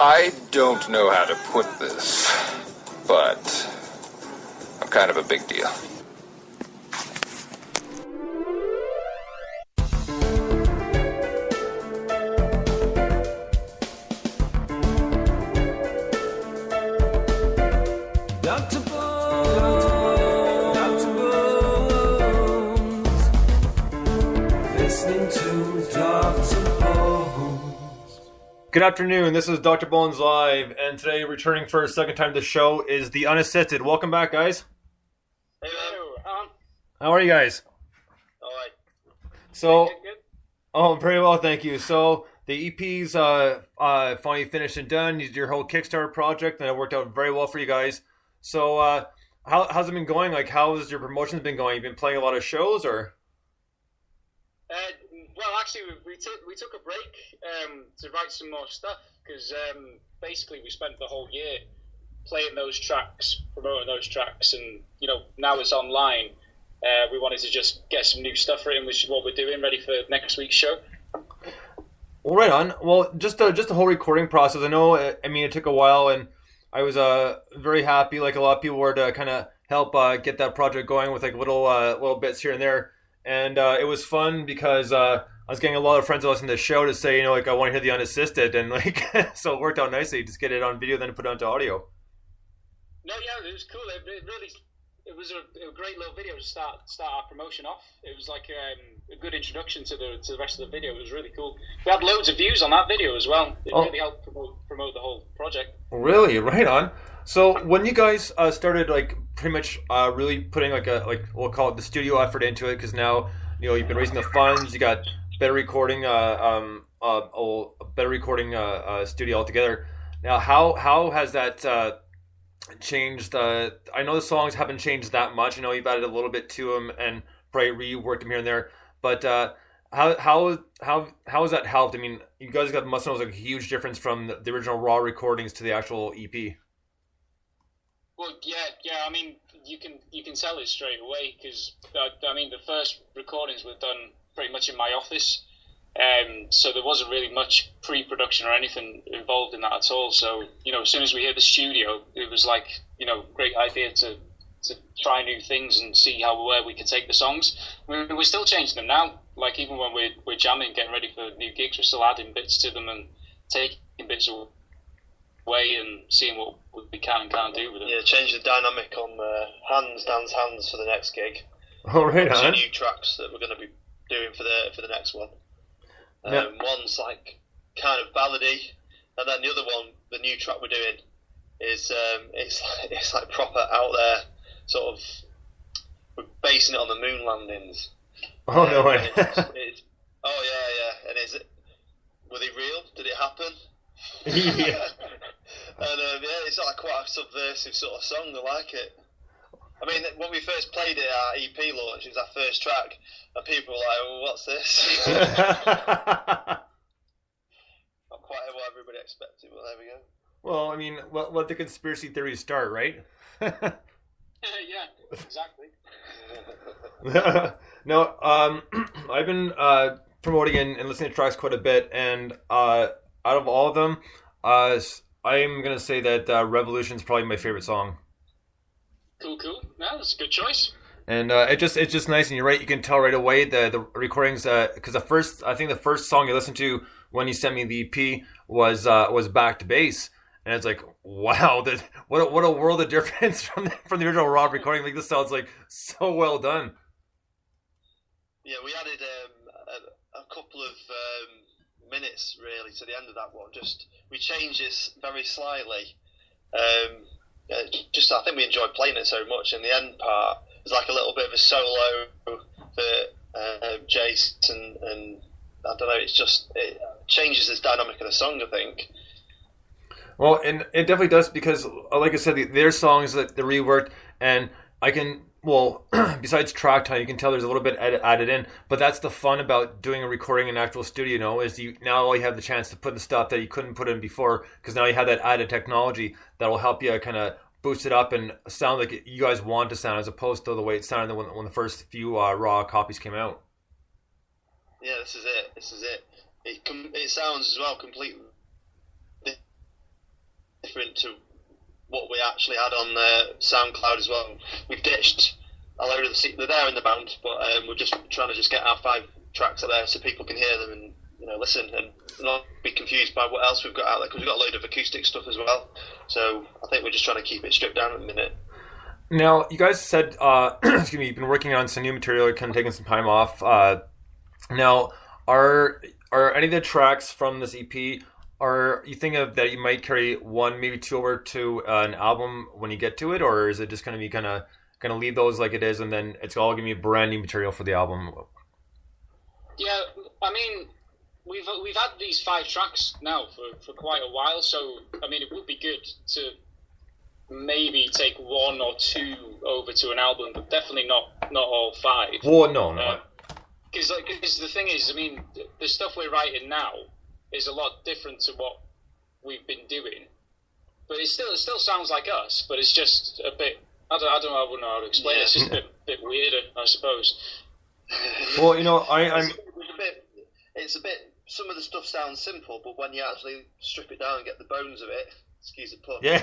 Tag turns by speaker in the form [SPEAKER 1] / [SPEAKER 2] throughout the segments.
[SPEAKER 1] I don't know how to put this, but I'm kind of a big deal.
[SPEAKER 2] Good afternoon, this is Dr. Bones Live, and today returning for a second time to the show is the Unassisted. Welcome back, guys.
[SPEAKER 3] Hello.
[SPEAKER 2] How are you guys?
[SPEAKER 3] Alright.
[SPEAKER 2] So,
[SPEAKER 3] Good.
[SPEAKER 2] oh, very well, thank you. So, the EP's finally finished and done. You did your whole Kickstarter project, and it worked out very well for you guys. So, how's it been going? Like, how has your promotions been going? You've been playing a lot of shows, or?
[SPEAKER 3] Well, actually, we took a break to write some more stuff because basically we spent the whole year playing those tracks, promoting those tracks, and now it's online. We wanted to just get some new stuff written, which is what we're doing, ready for next week's show.
[SPEAKER 2] Well, right on. Well, just the whole recording process. I know. I mean, it took a while, and I was very happy. Like a lot of people were to kind of help get that project going with like little bits here and there. And it was fun because I was getting a lot of friends that listen to the show to say, like, I want to hear the Unassisted. And, like, so it worked out nicely. Just get it on video, then put it onto audio.
[SPEAKER 3] No, yeah, it was cool. It was a great little video to start our promotion off. It was like a good introduction to the rest of the video. It was really cool. We had loads of views on that video as well. It really helped promote the whole project. Really?
[SPEAKER 2] Right on. So when you guys started like pretty much really putting like we'll call it the studio effort into it, because now you've been raising the funds, you got better recording studio altogether. Now how has that changed? I know the songs haven't changed that much. You've added a little bit to them and probably reworked them here and there, but how has that helped? I mean, you guys must know like a huge difference from the original raw recordings to the actual EP.
[SPEAKER 3] Well, yeah. I mean, you can tell it straight away because the first recordings were done pretty much in my office, so there wasn't really much pre-production or anything involved in that at all. So as soon as we hit the studio, it was like great idea to try new things and see where we could take the songs. We're still changing them now. Like even when we're jamming, getting ready for new gigs, we're still adding bits to them and taking bits away and seeing what we can and can't do with it.
[SPEAKER 4] Yeah, change the dynamic on Dance Hands for the next gig.
[SPEAKER 2] Oh, right on.
[SPEAKER 4] New tracks that we're going to be doing for the next one. One's like kind of ballady, and then the other one, the new track we're doing, is it's like proper out there, sort of. We're basing it on the moon landings.
[SPEAKER 2] Oh no way!
[SPEAKER 4] Oh yeah, and were they real? Did it happen?
[SPEAKER 2] Yeah.
[SPEAKER 4] And it's like quite a subversive sort of song. I like it. I mean, when we first played it at our EP launch, it was our first track, and people were like, "Well, what's this?" Not quite what everybody expected, but there we go.
[SPEAKER 2] Well, I mean, let the conspiracy theories start, right?
[SPEAKER 3] Yeah, exactly.
[SPEAKER 2] No, I've been promoting and listening to tracks quite a bit, and out of all of them, I'm gonna say that Revolution is probably my favorite song.
[SPEAKER 3] Cool. No, that's a good choice.
[SPEAKER 2] And it's just nice, and you're right. You can tell right away the recordings because the first song you listened to when you sent me the EP was Back to Base, and it's like, wow, what a world of difference from the original raw recording. Like this sounds like so well done.
[SPEAKER 4] Yeah, we added a couple of minutes really to the end of that one. Just we changed this very slightly. I think we enjoyed playing it so much, and the end part was like a little bit of a solo for Jason, and I don't know. It changes this dynamic of the song, I think.
[SPEAKER 2] Well, and it definitely does because, like I said, their songs that they reworked, and I can. Well, besides track time, you can tell there's a little bit added in, but that's the fun about doing a recording in an actual studio, is you have the chance to put in stuff that you couldn't put in before, because now you have that added technology that will help you kind of boost it up and sound like you guys want to sound, as opposed to the way it sounded when the first few raw copies came out.
[SPEAKER 4] Yeah, this is it. It sounds as well completely different to what we actually had on SoundCloud as well. We've ditched a load of they're there in the band, but we're just trying to just get our 5 tracks out there so people can hear them and listen and not be confused by what else we've got out there, because we've got a load of acoustic stuff as well. So I think we're just trying to keep it stripped down at the minute.
[SPEAKER 2] Now, you guys said, excuse me, you've been working on some new material, kind of taking some time off. Now, are any of the tracks from this EP, are you thinking of that you might carry 1, maybe 2 over to an album when you get to it, or is it just going to be kind of leave those like it is, and then it's all going to be brand new material for the album?
[SPEAKER 3] Yeah, I mean, we've had these 5 tracks now for quite a while, so I mean, it would be good to maybe take 1 or 2 over to an album, but definitely not all 5.
[SPEAKER 2] Well, no.
[SPEAKER 3] Because the thing is, I mean, the stuff we're writing now is a lot different to what we've been doing, but it still sounds like us, but it's just a bit. I wouldn't know how to explain it. It's just a bit weirder, I suppose.
[SPEAKER 2] Well,
[SPEAKER 4] it's a bit. Some of the stuff sounds simple, but when you actually strip it down and get the bones of it, excuse the pun.
[SPEAKER 2] Yeah.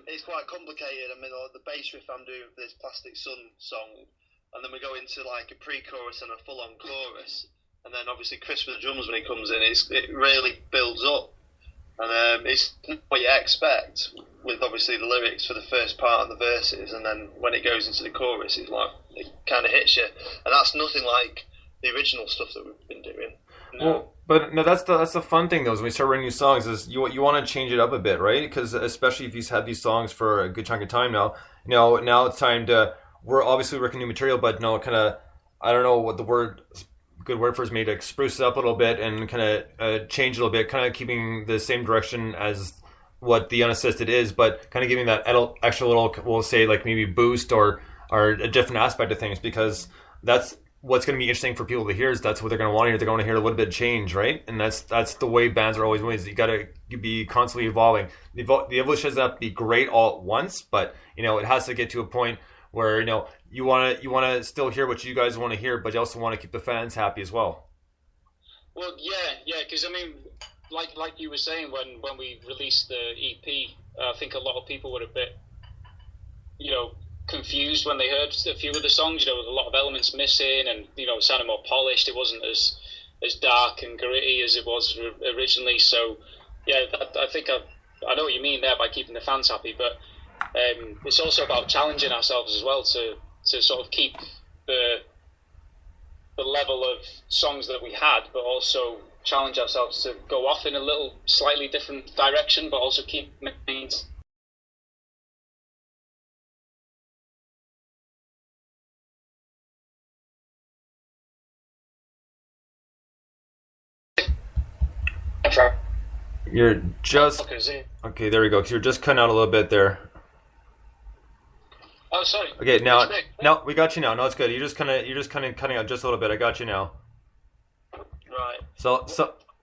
[SPEAKER 4] It's quite complicated. I mean, the bass riff I'm doing for this Plastic Sun song, and then we go into like a pre-chorus and a full-on chorus, and then obviously Chris with the drums when he comes in, it really builds up, and it's what you expect with obviously the lyrics for the first part and the verses, and then when it goes into the chorus, it kind of hits you, and that's nothing like the original stuff that we've been doing.
[SPEAKER 2] No. Well, but no, that's the fun thing though. Is when we start writing new songs, is you want to change it up a bit, right? Because especially if you've had these songs for a good chunk of time now, now it's time to. We're obviously working new material, but kind of, I don't know what the good word for is, maybe to spruce it up a little bit and kind of change a little bit, kind of keeping the same direction as what the Unassisted is, but kind of giving that extra little, we'll say like maybe boost or a different aspect of things, because that's what's going to be interesting for people to hear. Is that's what they're going to want to hear. They're going to hear a little bit of change, right? And that's the way bands are always doing. You got to be constantly evolving. The evolution doesn't have to be great all at once, but it has to get to a point where you want to still hear what you guys want to hear, but you also want to keep the fans happy as well.
[SPEAKER 3] Well, yeah, because I mean, like you were saying, when we released the EP, I think a lot of people were a bit, confused when they heard a few of the songs. With a lot of elements missing, and it sounded more polished. It wasn't as dark and gritty as it was originally. So, yeah, I think I know what you mean there by keeping the fans happy, but. It's also about challenging ourselves as well to sort of keep the level of songs that we had, but also challenge ourselves to go off in a little slightly different direction, but also keep maintaining.
[SPEAKER 2] You're just okay. There we go. 'Cause you're just cutting out a little bit there.
[SPEAKER 3] Oh, sorry.
[SPEAKER 2] Okay, now we got you now. No, it's good. You're just kind of cutting out just a little bit. I got you now.
[SPEAKER 4] Right.
[SPEAKER 2] So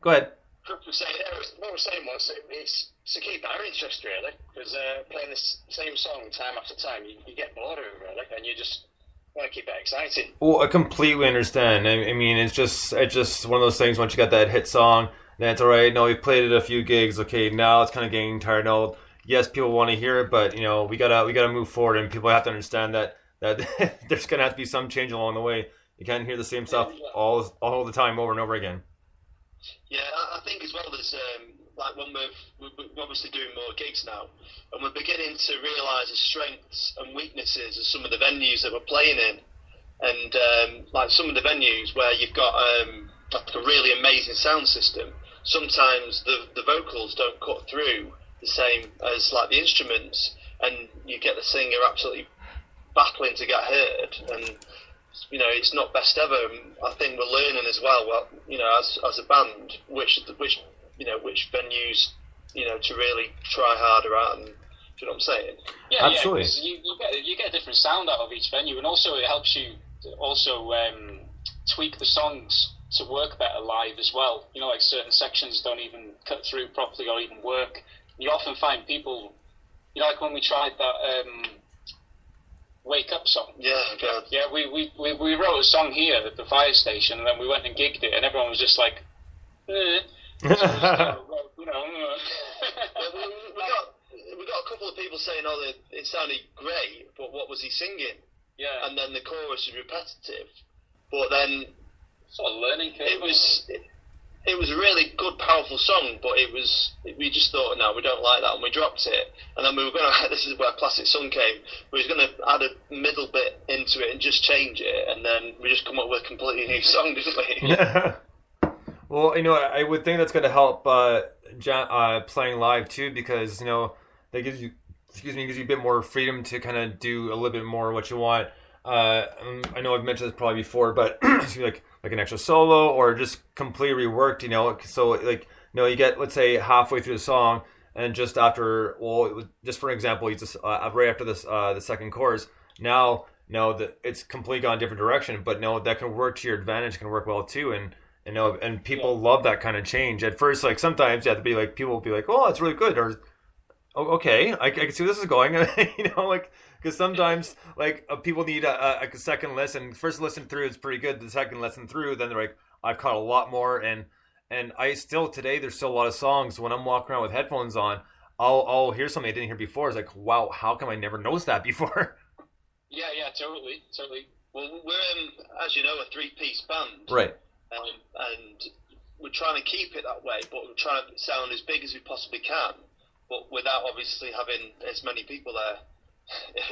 [SPEAKER 2] go ahead.
[SPEAKER 5] What we're saying was it's to keep our interest really, because playing this same song time after time, you get bored of it really, and you just want to keep it exciting.
[SPEAKER 2] Well, I completely understand. I mean, it's just one of those things. Once you got that hit song, then it's all right. No, we played it a few gigs. Okay, now it's kind of getting tired old. Yes, people want to hear it, but we gotta move forward, and people have to understand that there's gonna have to be some change along the way. You can't hear the same stuff all the time over and over again.
[SPEAKER 4] Yeah, I think as well there's like when we're obviously doing more gigs now, and we're beginning to realise the strengths and weaknesses of some of the venues that we're playing in, and like some of the venues where you've got like a really amazing sound system. Sometimes the vocals don't cut through the same as like the instruments, and you get the singer absolutely battling to get heard, and it's not best ever. I think we're learning as well, as a band, which venues to really try harder at, and do you know what I'm saying?
[SPEAKER 3] Yeah,
[SPEAKER 2] absolutely.
[SPEAKER 3] Yeah, you get a different sound out of each venue, and also it helps you also tweak the songs to work better live as well. Like certain sections don't even cut through properly or even work. You often find people, like when we tried that Wake Up song.
[SPEAKER 4] Yeah, God.
[SPEAKER 3] Yeah, we wrote a song here at the fire station, and then we went and gigged it, and everyone was just like,
[SPEAKER 4] we got a couple of people saying, "Oh, it sounded great, but what was he singing?"
[SPEAKER 3] Yeah.
[SPEAKER 4] And then the chorus is repetitive, but then
[SPEAKER 3] sort of learning curve.
[SPEAKER 4] It was a really good, powerful song, but we just thought, no, we don't like that, and we dropped it. And then we were going to, this is where Classic Song came, we was going to add a middle bit into it and just change it, and then we just come up with a completely new song, didn't we?
[SPEAKER 2] Well, I would think that's going to help playing live too, because, that gives you a bit more freedom to kind of do a little bit more what you want. I know I've mentioned this probably before, but like an extra solo or just completely reworked, so you get, let's say, halfway through the song, and just after, just for example, you just right after this the second chorus, now that it's completely gone a different direction, but that can work to your advantage, can work well too, and people love that kind of change. At first, like sometimes you have to be like, people will be like, oh, that's really good, or okay, I can see where this is going, because sometimes people need a second listen. First listen through is pretty good. The second listen through, then they're like, I've caught a lot more. And I still today, there's still a lot of songs when I'm walking around with headphones on, I'll hear something I didn't hear before. It's like, wow, how come I never noticed that before?
[SPEAKER 3] Yeah, totally.
[SPEAKER 4] Well, we're as you know, a 3-piece band,
[SPEAKER 2] right?
[SPEAKER 4] And we're trying to keep it that way, but we're trying to sound as big as we possibly can, but without obviously having as many people there.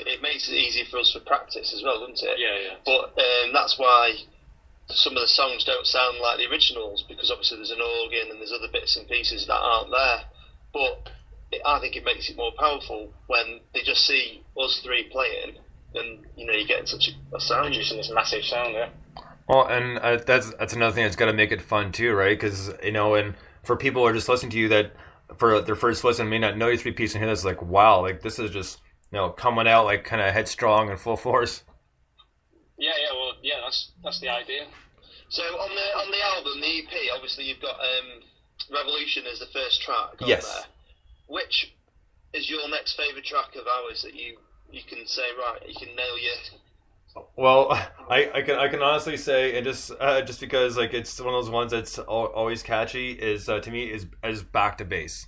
[SPEAKER 4] It makes it easier for us for practice as well, doesn't it?
[SPEAKER 3] Yeah.
[SPEAKER 4] But that's why some of the songs don't sound like the originals, because obviously there's an organ and there's other bits and pieces that aren't there. But I think it makes it more powerful when they just see us three playing, and you get such a sound.
[SPEAKER 5] Producing this massive sound, yeah.
[SPEAKER 2] Well, and that's another thing that's got to make it fun too, right? Because and for people who are just listening to you that for their first listen may not know your 3-piece and hear this, like, wow, like this is just coming out like kind of headstrong and full force.
[SPEAKER 3] Yeah, well, that's the idea.
[SPEAKER 4] So on the album, the EP, obviously you've got Revolution as the first track on
[SPEAKER 2] yes.
[SPEAKER 4] there. Which is your next favourite track of ours that you can say, right, you can nail your...
[SPEAKER 2] Well, I can honestly say, and just because like it's one of those ones that's always catchy, is to me is Back to Base.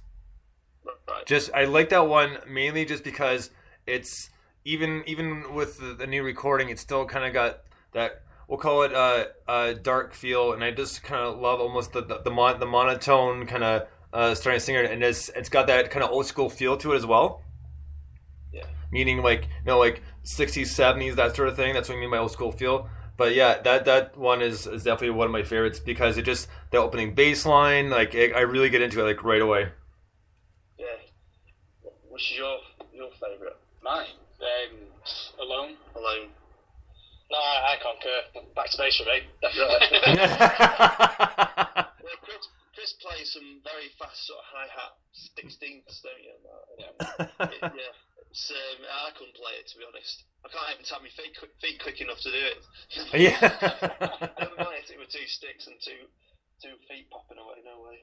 [SPEAKER 4] Right.
[SPEAKER 2] Just I like that one mainly just because it's even with the new recording, it's still kind of got that, we'll call it a dark feel, and I just kind of love almost the monotone kind of starting to sing it, and it's got that kind of old school feel to it as well.
[SPEAKER 4] Yeah.
[SPEAKER 2] Meaning like 60s, 70s, that sort of thing. That's what I mean by old school feel. But yeah, that one is definitely one of my favorites because it just, the opening bass line, like I really get into it like right away.
[SPEAKER 4] Yeah. What's your favourite?
[SPEAKER 3] Mine? Alone.
[SPEAKER 5] No, I concur. Back to base for me, definitely.
[SPEAKER 4] Well, Chris plays some very fast sort of hi-hat 16ths, don't you? Yeah. It's, I couldn't play it, to be honest. I can't even tap my feet quick enough to do it.
[SPEAKER 2] Yeah.
[SPEAKER 4] Never mind if it were 2 sticks and two feet popping away. No way.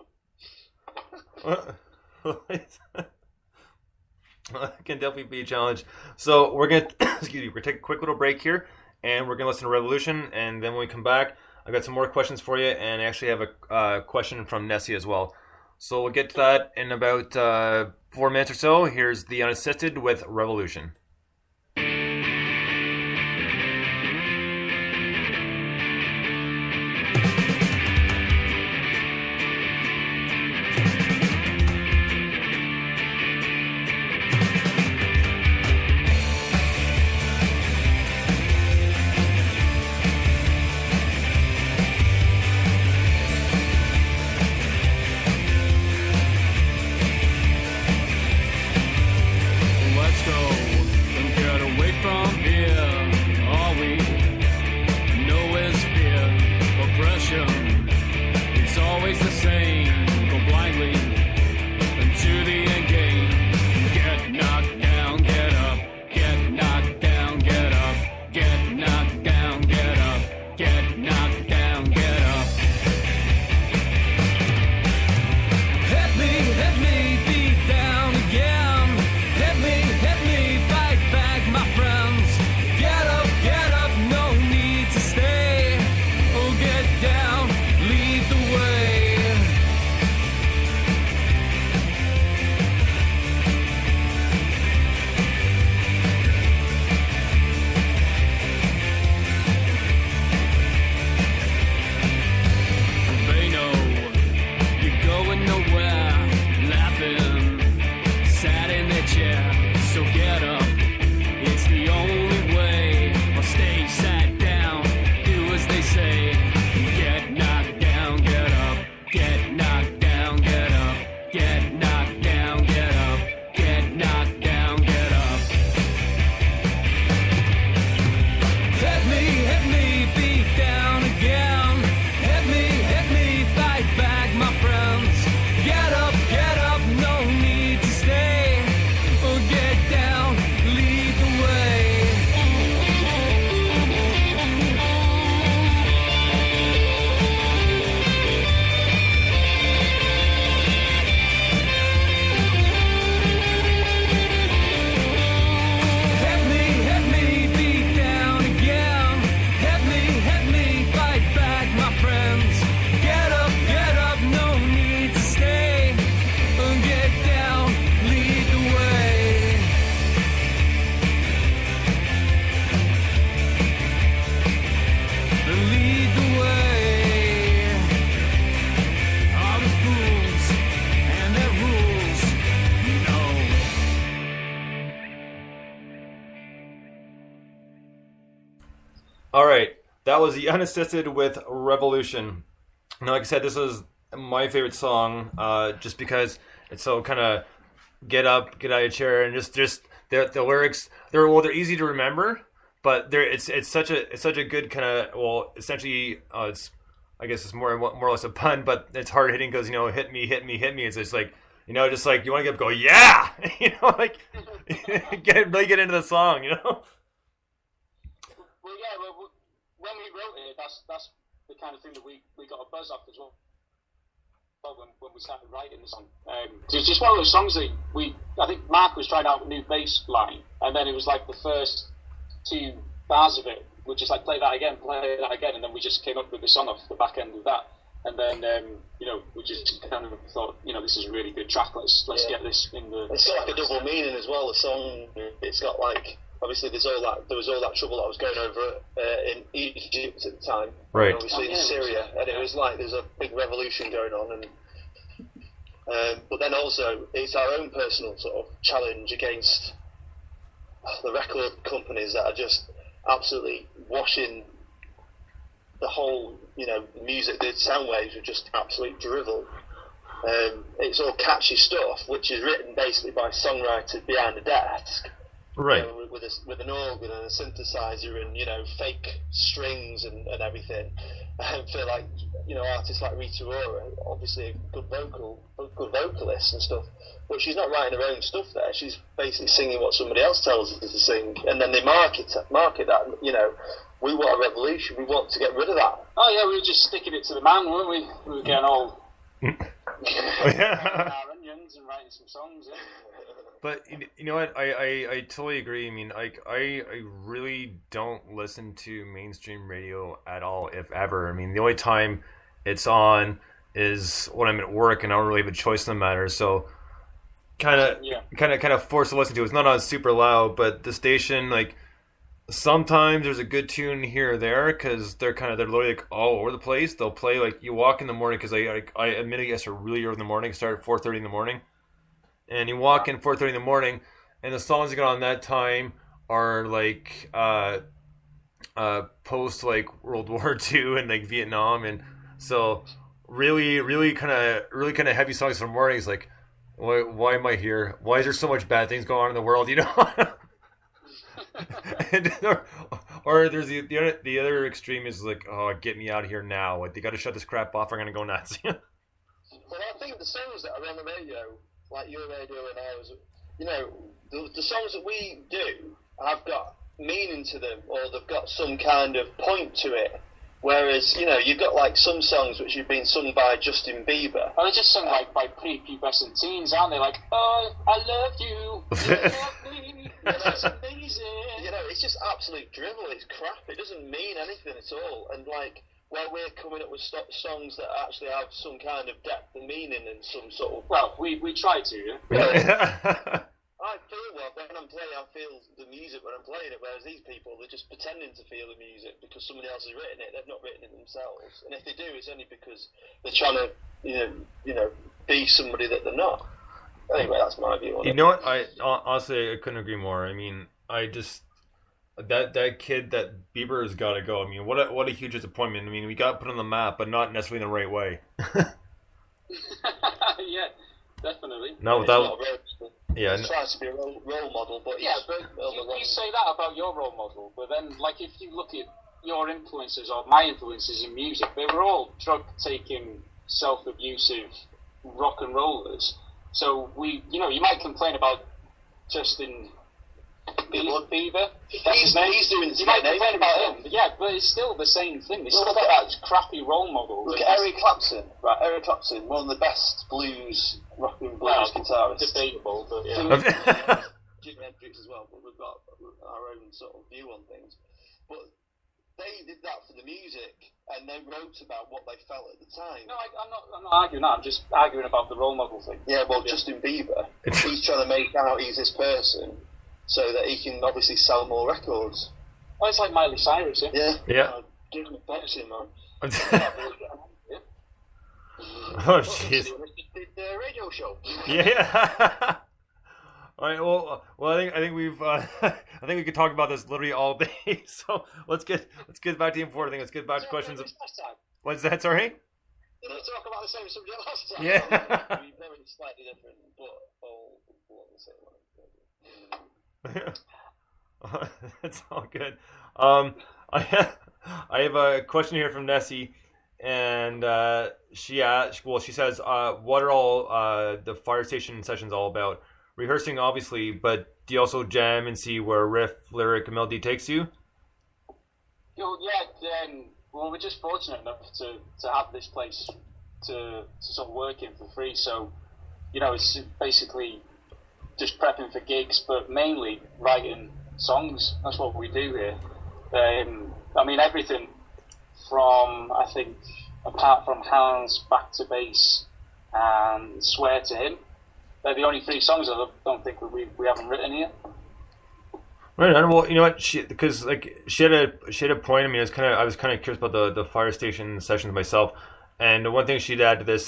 [SPEAKER 2] Well, that can definitely be a challenge. So we're gonna we're gonna take a quick little break here, and we're gonna listen to Revolution, and then when we come back, I got some more questions for you, and I actually have a question from Nessie as well. So we'll get to that in about 4 minutes or so. Here's the Unassisted with Revolution.
[SPEAKER 6] Let's go.
[SPEAKER 2] that was the Unassisted with Revolution. And like I said, this is my favorite song, just because it's so kind of get up, get out of your chair, and just the lyrics. They're easy to remember, but it's such a good kind of essentially it's, I guess it's more or less a pun, but it's hard hitting because hit me. It's just like just like you want to get up, go yeah, like really get into the song,
[SPEAKER 3] Well, yeah. Well, when we wrote it, that's the kind of thing that we got a buzz off as well. When we started writing the song, it's just one of those songs that I think Mark was trying out a new bass line, and then it was like the first 2 bars of it we just like play that again, and then we just came up with the song off the back end of that, and then we just kind of thought, this is a really good track. Let's get this in the.
[SPEAKER 4] It's got like a double meaning as well. The song, it's got like. Obviously, there was all that trouble that was going over in Egypt at the time,
[SPEAKER 2] right?
[SPEAKER 4] And obviously in Syria, and it was like there's a big revolution going on, and but then also it's our own personal sort of challenge against the record companies that are just absolutely washing the whole, music, the sound waves are just absolute drivel. It's all catchy stuff, which is written basically by songwriters behind a desk.
[SPEAKER 2] Right.
[SPEAKER 4] With an organ and a synthesizer and fake strings and everything. And for like artists like Rita Ora, obviously a good vocalist and stuff, but she's not writing her own stuff there. She's basically singing what somebody else tells her to sing, and then they market that. We want a revolution. We want to get rid of that.
[SPEAKER 3] Oh yeah, we were just sticking it to the man, weren't we? We were getting all our onions and writing some songs. Yeah.
[SPEAKER 2] But you know what? I totally agree. I mean, I really don't listen to mainstream radio at all, if ever. I mean, the only time it's on is when I'm at work and I don't really have a choice in the matter. So kind of forced to listen to it. It's not on super loud, but the station, like, sometimes there's a good tune here or there because they're literally like all over the place. They'll play like you walk in the morning because I admittedly I start really early in the morning. Start at 4:30 in the morning. And you walk in 4:30 in the morning, and the songs that get on that time are like post like World War II and like Vietnam, and so really kind of heavy songs for mornings. Like, why am I here? Why is there so much bad things going on in the world? And, or there's the other extreme is like, oh, get me out of here now! Like, they got to shut this crap off. I'm gonna go nuts.
[SPEAKER 4] Well, I think the songs that are on the radio, like your radio and ours, the songs that we do have got meaning to them, or they've got some kind of point to it. Whereas, you've got like some songs which have been sung by Justin Bieber.
[SPEAKER 3] Oh, they're just sung like by prepubescent teens, aren't they? Like, oh, I love you, you love me, that's amazing.
[SPEAKER 4] It's just absolute drivel. It's crap. It doesn't mean anything at all. And like, well, we're coming up with songs that actually have some kind of depth and meaning and some sort of...
[SPEAKER 3] Well, we try to, yeah.
[SPEAKER 4] I feel when I'm playing, I feel the music when I'm playing it, whereas these people, they're just pretending to feel the music because somebody else has written it. They've not written it themselves. And if they do, it's only because they're trying to, be somebody that they're not. Anyway, that's my view on it.
[SPEAKER 2] You know what? Honestly, I couldn't agree more. I mean, that kid, that Bieber has got to go. I mean, what a huge disappointment. I mean, we got put on the map, but not necessarily in the right way.
[SPEAKER 3] Yeah, definitely.
[SPEAKER 2] No, without...
[SPEAKER 4] Yeah, tries to be a role model, but
[SPEAKER 3] yeah, but you say that about your role model, but then, like, if you look at your influences or my influences in music, they were all drug-taking, self-abusive rock and rollers. So you might complain about Justin Bieber.
[SPEAKER 4] He's doing.
[SPEAKER 3] You might complain about him, yeah, but it's still the same thing. It's still that crappy role model.
[SPEAKER 4] Look at Eric Clapton, right? Eric Clapton, one of the best rock and blues guitarists.
[SPEAKER 3] Debatable, but yeah.
[SPEAKER 4] Jimi Hendrix as well, but we've got our own sort of view on things. But they did that for the music, and they wrote about what they felt at the time.
[SPEAKER 3] No, I'm not arguing that. I'm just arguing about the role model thing.
[SPEAKER 4] Yeah, well, Justin Bieber, he's trying to make out he's this person, so that he can obviously sell more records.
[SPEAKER 3] Oh, it's like Miley Cyrus, yeah?
[SPEAKER 2] Yeah.
[SPEAKER 4] Give him a boxing, man.
[SPEAKER 2] Oh, jeez.
[SPEAKER 4] Did the radio show.
[SPEAKER 2] Yeah. All right. Well, I think we've I think we could talk about this literally all day. So let's get back to the important thing. Let's get back to questions. What's that? Sorry.
[SPEAKER 5] Did we talk about the same subject last time?
[SPEAKER 2] Yeah.
[SPEAKER 4] We very slightly different, but all the same one.
[SPEAKER 2] That's all good. I have a question here from Nessie, and she says, what are all the fire station sessions all about? Rehearsing, obviously, but do you also jam and see where riff, lyric, and melody takes you?
[SPEAKER 3] Well, we're just fortunate enough to have this place to sort of work in for free. So, it's basically just prepping for gigs, but mainly writing songs. That's what we do here. Everything from, I think, apart from Hands, Back to Base, and Swear to Him, they're the only 3 songs I don't think we haven't written here.
[SPEAKER 2] Right on. Well, you know what? She had a point. I mean, I was kind of curious about the fire station sessions myself, and the one thing she'd add to this,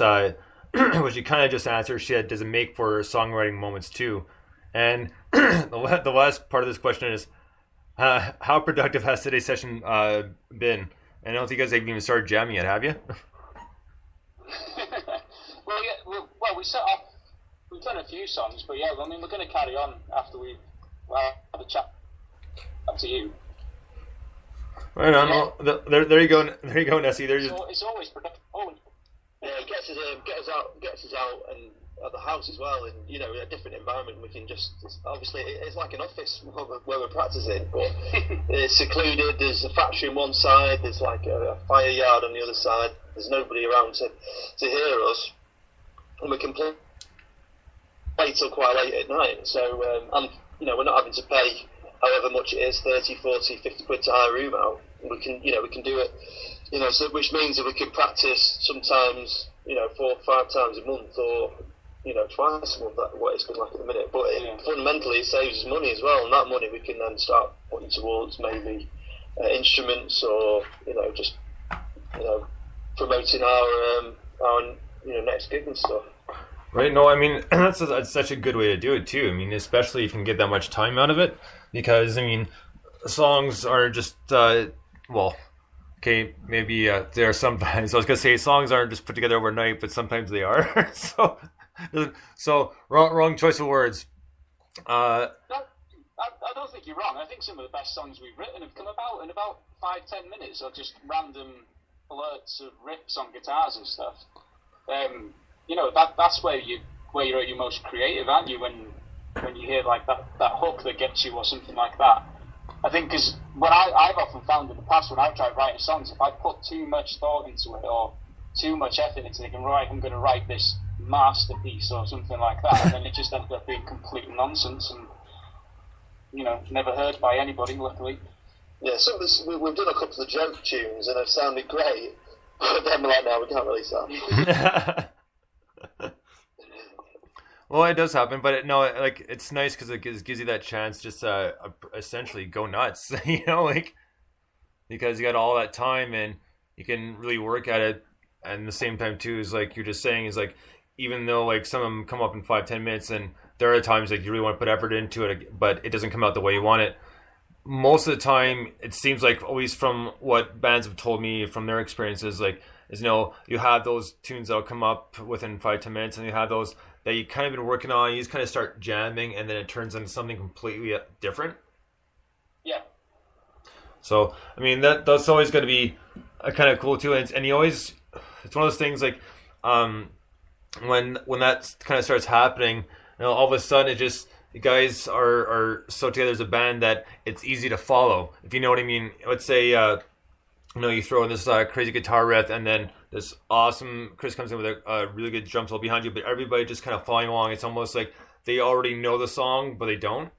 [SPEAKER 2] which she kind of just answered, she said, does it make for songwriting moments too? And the last part of this question is, how productive has today's session been? And I don't think you guys have even started jamming yet, have you?
[SPEAKER 3] We set off. We've done a few songs, but yeah, we're going to carry on after we have a chat. Up to you.
[SPEAKER 2] Right on. Yeah. Well, there you go. There you go, Nessie.
[SPEAKER 3] It's always productive.
[SPEAKER 4] Yeah, it gets us out and at the house as well, and in a different environment. We can obviously it's like an office where we're practicing, but it's secluded. There's a factory on one side. There's like a fire yard on the other side. There's nobody around to hear us, and we can play till quite late at night. So we're not having to pay however much it is, 30, 40, 50 quid to hire a room out. We can do it, so which means that we can practice sometimes, 4 or 5 times a month, or, twice a month, what it's been like at the minute. But fundamentally, it saves us money as well, and that money we can then start putting towards maybe instruments, or, just, promoting our next gig and stuff.
[SPEAKER 2] Right. No, I mean, that's such a good way to do it too. I mean, especially if you can get that much time out of it, because songs are just maybe there are sometimes. I was gonna say songs aren't just put together overnight, but sometimes they are. so wrong choice of words.
[SPEAKER 3] I don't think you're wrong. I think some of the best songs we've written have come about in about 5-10 minutes of just random blurts of riffs on guitars and stuff. That's where you're at your most creative, aren't you? When you hear like that hook that gets you or something like that. I think because what I've often found in the past when I've tried writing songs, if I put too much thought into it or too much effort into it, I'm going to write this masterpiece or something like that, and then it just ends up being complete nonsense and never heard by anybody, luckily.
[SPEAKER 4] Yeah, we've done a couple of joke tunes and they've sounded great, but then we're like, no, we can't really sound.
[SPEAKER 2] Well, it does happen, but it's nice because it gives you that chance just to essentially go nuts, because you got all that time and you can really work at it. And at the same time too, is like you're just saying, is like, even though like some of them come up in 5-10 minutes, and there are times like you really want to put effort into it, but it doesn't come out the way you want it. Most of the time, it seems like, always from what bands have told me from their experiences, you have those tunes that'll come up within 5-10 minutes, and you have those that you kind of been working on, you just kind of start jamming, and then it turns into something completely different.
[SPEAKER 3] Yeah.
[SPEAKER 2] So, I mean, that's always going to be kind of cool too, and you always, it's one of those things like, when that kind of starts happening, all of a sudden it just, the guys are so together as a band that it's easy to follow, if you know what I mean. Let's say, you throw in this crazy guitar riff, and then this awesome Chris comes in with a really good drum solo behind you, but everybody just kind of following along. It's almost like they already know the song, but they don't.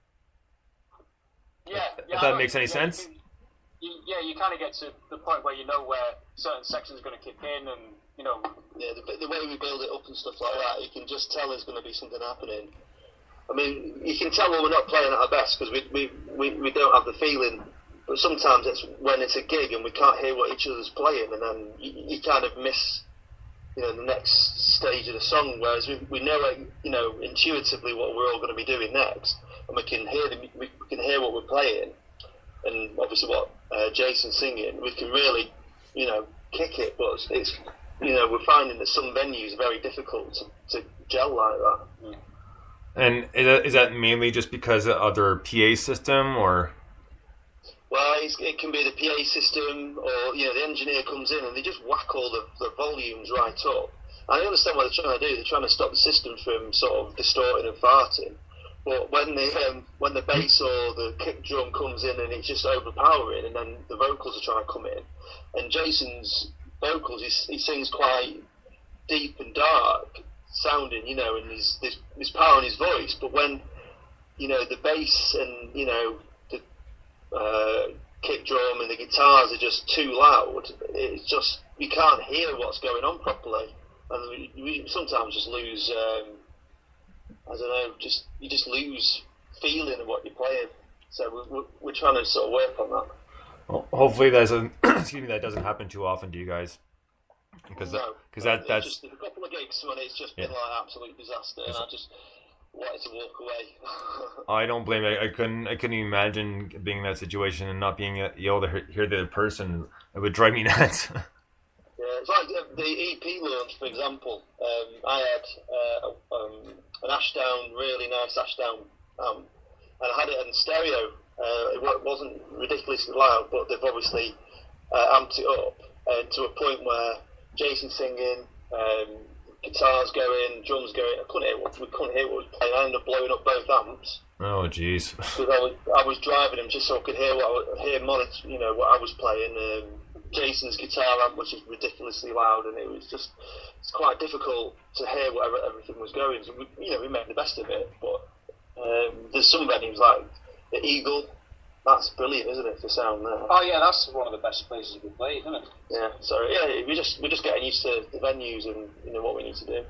[SPEAKER 3] Yeah.
[SPEAKER 2] If that makes any sense.
[SPEAKER 3] You kind of get to the point where you know where certain sections are going to kick in, and
[SPEAKER 4] Yeah, the way we build it up and stuff like that, you can just tell there's going to be something happening. I mean, you can tell when we're not playing at our best because we don't have the feeling. But sometimes it's when it's a gig and we can't hear what each other's playing, and then you kind of miss the next stage of the song. Whereas we know, intuitively what we're all going to be doing next, and we can hear what we're playing, and obviously what Jason's singing. We can really, kick it, but it's we're finding that some venues are very difficult to gel like that.
[SPEAKER 2] Yeah. And is that mainly just because of their PA system, or?
[SPEAKER 4] Well, it can be the PA system, or the engineer comes in and they just whack all the volumes right up. I understand what they're trying to do. They're trying to stop the system from sort of distorting and farting. But when the bass or the kick drum comes in and it's just overpowering, and then the vocals are trying to come in, and Jason's vocals, he sings quite deep and dark sounding, and there's power in his voice. But when the bass and the kick drum and the guitars are just too loud, it's just you can't hear what's going on properly, and we sometimes just lose. I don't know, you just lose feeling of what you're playing. So we're trying to sort of work on that.
[SPEAKER 2] Well, hopefully that doesn't happen too often to you guys, because that's
[SPEAKER 4] just a couple of gigs when it's just been like absolute disaster, and I just wanted to walk away.
[SPEAKER 2] I don't blame you. I couldn't imagine being in that situation and not being able to hear the other person. It would drive me nuts.
[SPEAKER 4] Yeah, it's like the EP launch, for example. I had an Ashdown, really nice Ashdown amp, and I had it in stereo. It wasn't ridiculously loud, but they've obviously amped it up to a point where Jason's singing, guitars going, drums going. We couldn't hear what was playing. I ended up blowing up both amps.
[SPEAKER 2] Oh, jeez.
[SPEAKER 4] Because I was driving them just so I could hear what I was playing. Jason's guitar amp, which is ridiculously loud, and it's quite difficult to hear whatever everything was going. So we made the best of it. But there's some venues like the Eagle. That's brilliant, isn't it, for sound there?
[SPEAKER 3] Oh yeah, that's one of the best places we played, isn't it?
[SPEAKER 4] Yeah. So yeah, we're just getting used to the venues and what we need to do.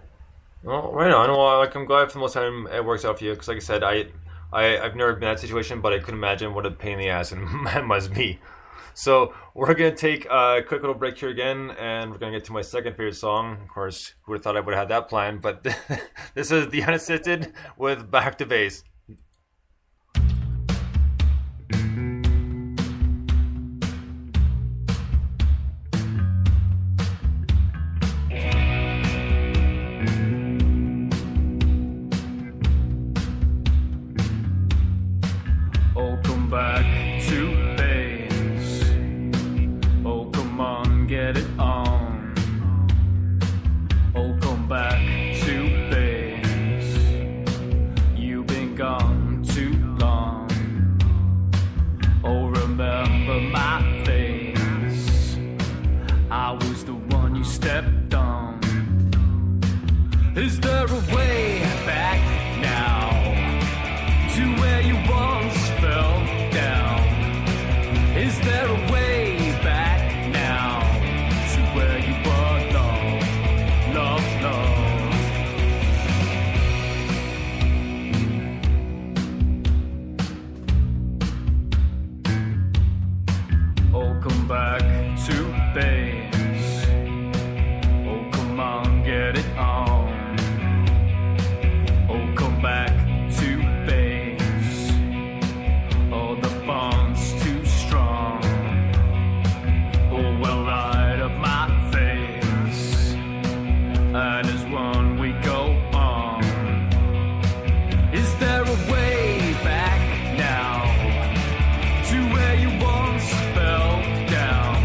[SPEAKER 2] Well, right on. Well, I'm glad for the most time it works out for you, because like I said, I've never been in that situation, but I couldn't imagine what a pain in the ass it must be. So we're going to take a quick little break here again, and we're going to get to my second favorite song. Of course, who would have thought I would have had that planned, but this is the Unassisted with Back to Base.
[SPEAKER 6] Oh, come back to base. Oh, come on, get it on. Oh, come back to base. You've been gone too long. Oh, remember my face. I was the one you stepped on. Is there a way back now to where you once fell down? Is there a way back now to where you belong? Love, love. Oh, come back to base. Oh, come on, get it on. Oh, come back to base. Oh, the bond's too strong. Oh, well, light up my face. And as one we go on. Is there a way back now to where you once fell down?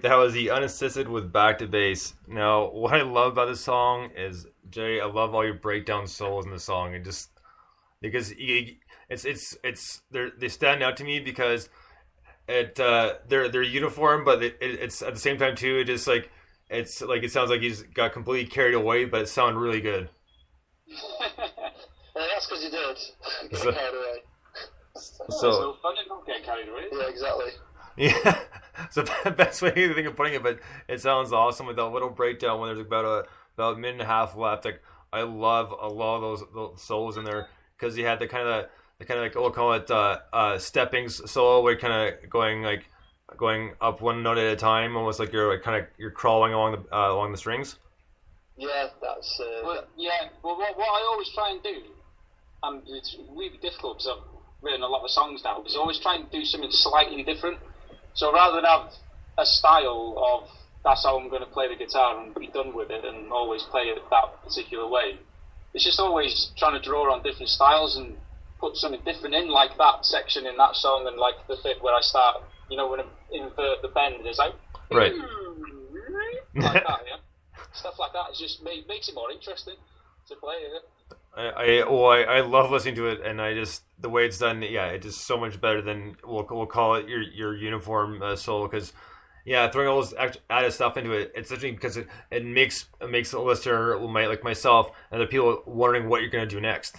[SPEAKER 2] that was the Unassisted with Back to Base. Now, what I love about this song is, Jay, I love all your breakdown solos in the song. It just because they stand out to me because they're uniform, but it's at the same time too. It just like it sounds like he's got completely carried away, but it sounded really good.
[SPEAKER 4] That's because you did get carried away.
[SPEAKER 3] So fun and don't get carried away.
[SPEAKER 4] Yeah, exactly.
[SPEAKER 2] Yeah, it's the best way to think of putting it, but it sounds awesome with that little breakdown when there's about a minute and a half left. Like I love those solos in there because you had the kind of like we'll call it stepping solo, where kind of going up one note at a time, almost like you're crawling along the strings.
[SPEAKER 4] Yeah, that's.
[SPEAKER 3] Well, what I always try and do, and it's really difficult because I've written a lot of songs now, is always try and do something slightly different. So rather than have a style of that's how I'm going to play the guitar and be done with it and always play it that particular way, it's just always trying to draw on different styles and put something different in, like that section in that song and like the bit where I start, when I invert the bend, it's like
[SPEAKER 2] right.
[SPEAKER 3] Like that, yeah. Stuff like that. It just makes it more interesting to play. Yeah.
[SPEAKER 2] I love listening to it, and the way it's done, yeah, it's just so much better than we'll call it your uniform solo, because throwing all this added stuff into it, it's interesting because it makes a listener like myself and the people wondering what you're gonna do next.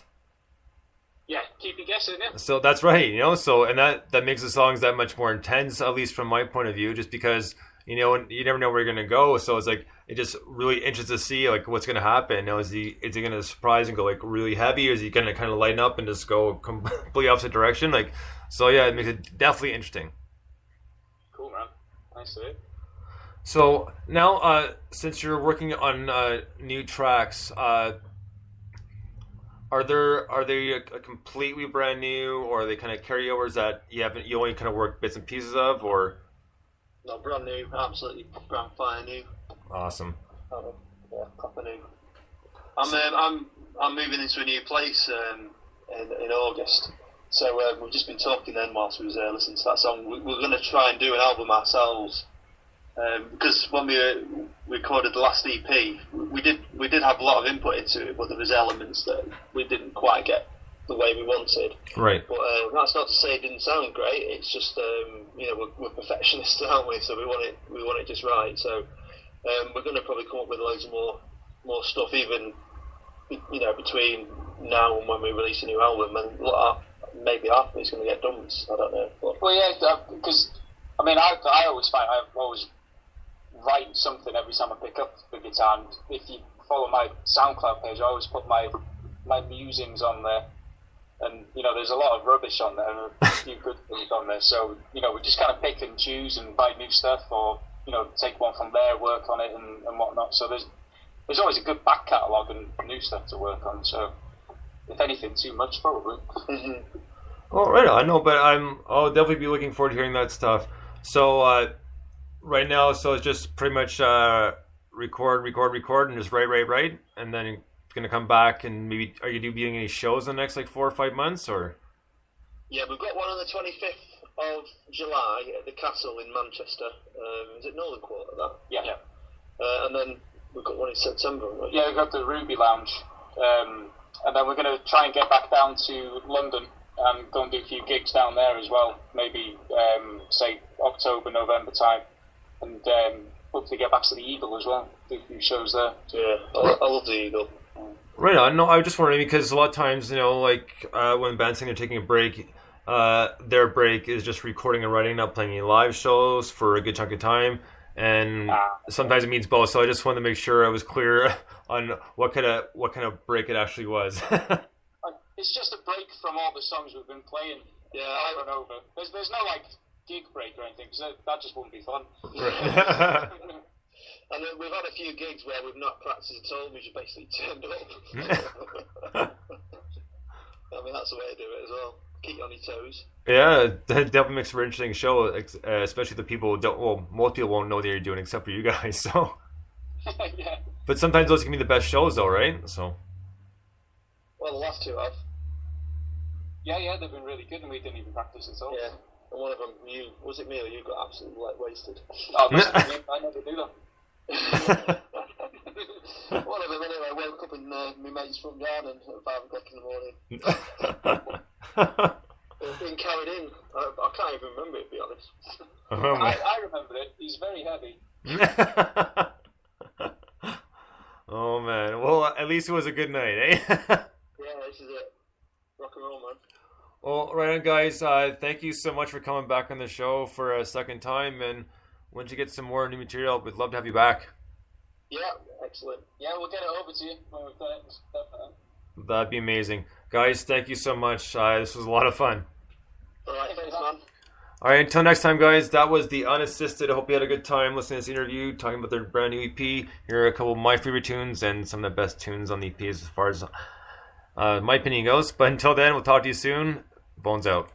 [SPEAKER 3] Yeah, keep you guessing, yeah.
[SPEAKER 2] So that's right, and that makes the songs that much more intense, at least from my point of view, just because you never know where you're gonna go. So it's like it just really interesting to see like what's gonna happen. Is he gonna surprise and go like really heavy, or is he gonna kind of lighten up and just go completely opposite direction? Like, so yeah, it makes it definitely interesting.
[SPEAKER 3] Cool, man. Nice to hear.
[SPEAKER 2] So now, since you're working on new tracks, are they completely brand new, or are they kind of carryovers that you only kind of work bits and pieces of, or?
[SPEAKER 4] No, brand new, absolutely brand fire new.
[SPEAKER 2] Awesome.
[SPEAKER 4] Yeah, proper new. I'm moving into a new place in August, so we've just been talking then whilst we was listening to that song. We're going to try and do an album ourselves, because when we recorded the last EP, we did have a lot of input into it, but there was elements that we didn't quite get the way we wanted.
[SPEAKER 2] Right.
[SPEAKER 4] But that's not to say it didn't sound great. It's just we're perfectionists, aren't we? So we want it just right. So we're going to probably come up with loads of more stuff, even between now and when we release a new album. And maybe after it's going to get done. I don't know. But.
[SPEAKER 3] Well, yeah, because I always find I always write something every time I pick up the guitar. And if you follow my SoundCloud page, I always put my musings on there. And, there's a lot of rubbish on there, and a few good things on there. So, we just kind of pick and choose and buy new stuff, or, take one from there, work on it and whatnot. So there's always a good back catalogue and new stuff to work on. So, if anything, too much, probably.
[SPEAKER 2] Mm-hmm. Well, right on. No, but I'll definitely be looking forward to hearing that stuff. So, right now, so it's just pretty much record, and just write, and then going to come back, and maybe are you doing any shows in the next 4 or 5 months, or?
[SPEAKER 4] Yeah, we've got one on the 25th of July at the Castle in Manchester. Is it Northern Quarter, that?
[SPEAKER 3] Yeah.
[SPEAKER 4] And then we've got one in September, haven't we?
[SPEAKER 3] Yeah, we've got the Ruby Lounge. And then we're going to try and get back down to London and go and do a few gigs down there as well. Maybe, say, October, November time. And hopefully get back to the Eagle as well. Do a few shows there.
[SPEAKER 4] Yeah, I love the Eagle.
[SPEAKER 2] Right on. No, I was just wondering because a lot of times, when bands saying they're taking a break, their break is just recording and writing, not playing any live shows for a good chunk of time, and sometimes it means both. So I just wanted to make sure I was clear on what kind of break it actually was.
[SPEAKER 3] It's just a break from all the songs we've been playing over and over. There's no gig break or anything, because that just wouldn't be fun.
[SPEAKER 2] Right.
[SPEAKER 4] And then we've had a few gigs where we've not practiced at all, we just basically turned up. That's the way to do it as well. Keep you on your toes.
[SPEAKER 2] Yeah, that definitely makes for an interesting show, especially the people most people won't know that you're doing except for you guys, so.
[SPEAKER 3] Yeah.
[SPEAKER 2] But sometimes those can be the best shows though, right? So.
[SPEAKER 4] Well, the last two have.
[SPEAKER 3] Yeah, they've been really good, and we didn't even practice at all.
[SPEAKER 4] Yeah. and one of them, was it me or you got absolutely like wasted?
[SPEAKER 3] Oh, I never do that.
[SPEAKER 4] One of them anyway. I woke up in my mate's front garden at 5 o'clock in the morning. Being carried in. I can't even remember it, to be honest.
[SPEAKER 3] I remember it. He's very heavy.
[SPEAKER 2] Oh man. Well, at least it was a good night, eh?
[SPEAKER 4] Yeah, this is it. Rock and roll, man.
[SPEAKER 2] Well, right on, guys. Thank you so much for coming back on the show for a second time. And once you get some more new material, we'd love to have you back.
[SPEAKER 4] Yeah, excellent.
[SPEAKER 3] Yeah, we'll get it over to you when we've done it and stuff.
[SPEAKER 2] That'd be amazing. Guys, thank you so much. This was a lot of fun.
[SPEAKER 4] Alright, thanks, man.
[SPEAKER 2] Alright, until next time, guys, that was the Unassisted. I hope you had a good time listening to this interview, talking about their brand new EP. Here are a couple of my favorite tunes and some of the best tunes on the EP as far as my opinion goes. But until then, we'll talk to you soon. Bones out.